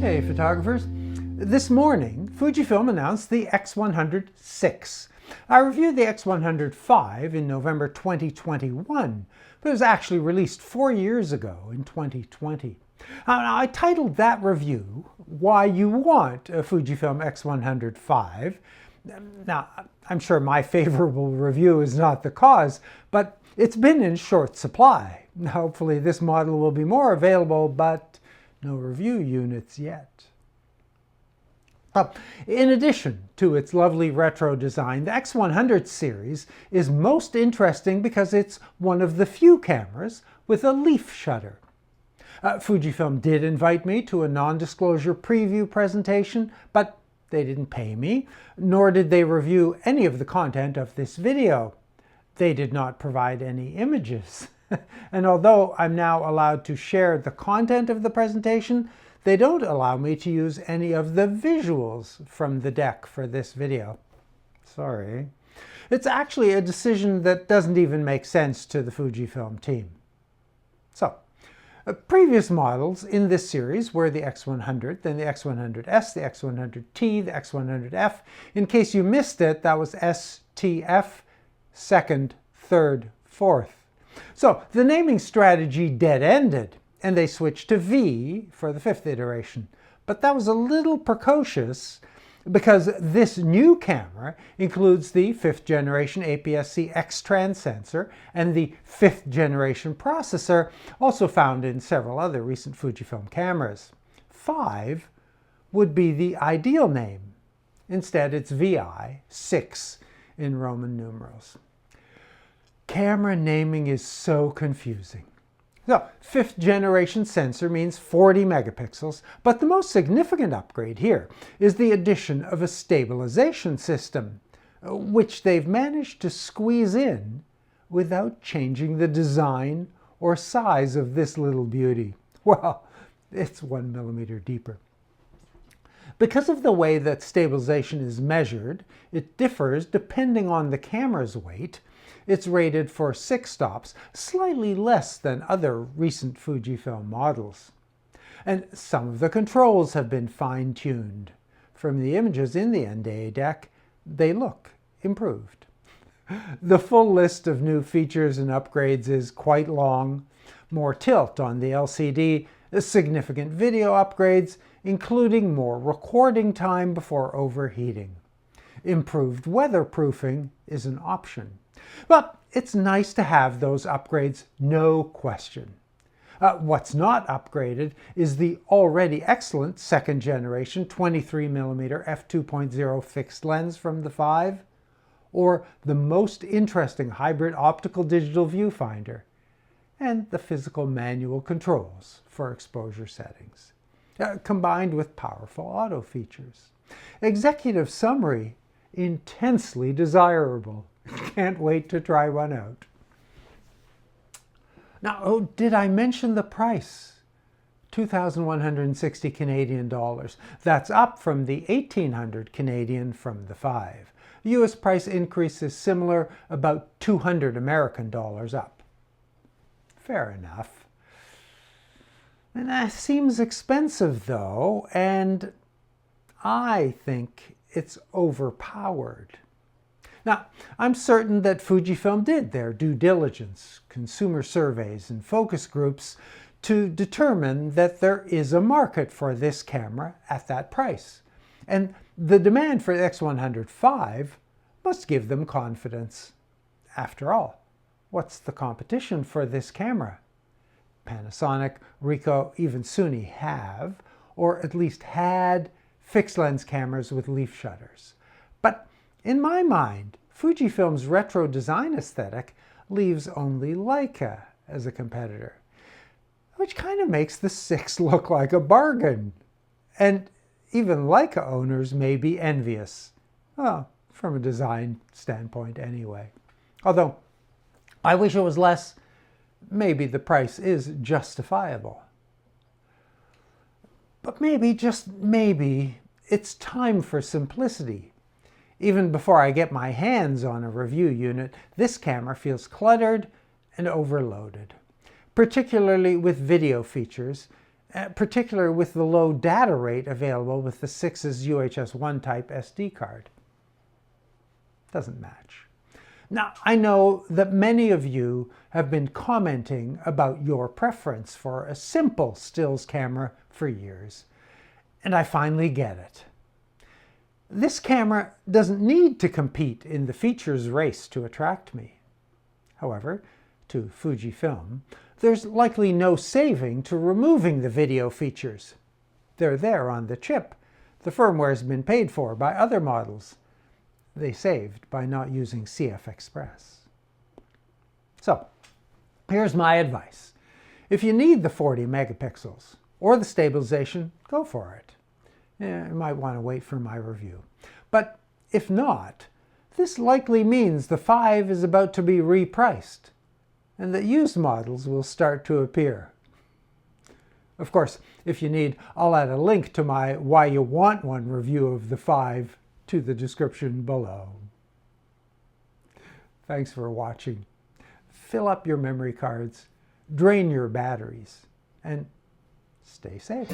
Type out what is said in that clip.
Hey photographers! This morning, Fujifilm announced the X100VI. I reviewed the X100V in November 2021, but it was actually released 4 years ago in 2020. I titled that review, Why You Want a Fujifilm X100V. Now, I'm sure my favorable review is not the cause, but it's been in short supply. Hopefully this model will be more available, but no review units yet. In addition to its lovely retro design, the X100 series is most interesting because it's one of the few cameras with a leaf shutter. Fujifilm did invite me to a non-disclosure preview presentation, but they didn't pay me, nor did they review any of the content of this video. They did not provide any images. And although I'm now allowed to share the content of the presentation, they don't allow me to use any of the visuals from the deck for this video. Sorry. It's actually a decision that doesn't even make sense to the Fujifilm team. So, previous models in this series were the X100, then the X100S, the X100T, the X100F. In case you missed it, that was STF, second, third, fourth. So the naming strategy dead-ended, and they switched to V for the fifth iteration. But that was a little precocious because this new camera includes the 5th generation APS-C X-Trans sensor and the 5th generation processor, also found in several other recent Fujifilm cameras. 5 would be the ideal name. Instead, it's VI, 6 in Roman numerals. Camera naming is so confusing. So, 5th generation sensor means 40 megapixels, but the most significant upgrade here is the addition of a stabilization system, which they've managed to squeeze in without changing the design or size of this little beauty. Well, it's 1 millimeter deeper. Because of the way that stabilization is measured, it differs depending on the camera's weight. It's rated for 6 stops, slightly less than other recent Fujifilm models. And some of the controls have been fine-tuned. From the images in the NDA deck, they look improved. The full list of new features and upgrades is quite long. More tilt on the LCD, significant video upgrades, including more recording time before overheating. Improved weatherproofing is an option. But it's nice to have those upgrades, no question. What's not upgraded is the already excellent 2nd generation 23mm f2.0 fixed lens from the 5, or the most interesting hybrid optical digital viewfinder, and the physical manual controls for exposure settings, combined with powerful auto features. Executive summary, intensely desirable. Can't wait to try one out. Now, did I mention the price? 2,160 Canadian dollars. That's up from the 1,800 Canadian from the 5. The US price increase is similar, about 200 American dollars up. Fair enough. And that seems expensive though, and I think it's overpowered. Now, I'm certain that Fujifilm did their due diligence, consumer surveys and focus groups, to determine that there is a market for this camera at that price. And the demand for the X100V must give them confidence. After all, what's the competition for this camera? Panasonic, Ricoh, even Sony have, or at least had, fixed lens cameras with leaf shutters. But in my mind, Fujifilm's retro design aesthetic leaves only Leica as a competitor, which kind of makes the 6 look like a bargain. And even Leica owners may be envious. Well, from a design standpoint anyway. Although, I wish it was less. Maybe the price is justifiable. But maybe, just maybe, it's time for simplicity. Even before I get my hands on a review unit, this camera feels cluttered and overloaded, particularly with video features, particularly with the low data rate available with the 6's UHS-1 type SD card. Doesn't match. Now, I know that many of you have been commenting about your preference for a simple stills camera for years, and I finally get it. This camera doesn't need to compete in the features race to attract me. However, to Fujifilm, there's likely no saving to removing the video features. They're there on the chip. The firmware's been paid for by other models. They saved by not using CF Express. So, here's my advice. If you need the 40 megapixels or the stabilization, go for it. You might want to wait for my review. But if not, this likely means the 5 is about to be repriced, and that used models will start to appear. Of course, if you need, I'll add a link to my Why You Want One review of the 5 to the description below. Thanks for watching. Fill up your memory cards, drain your batteries, and stay safe.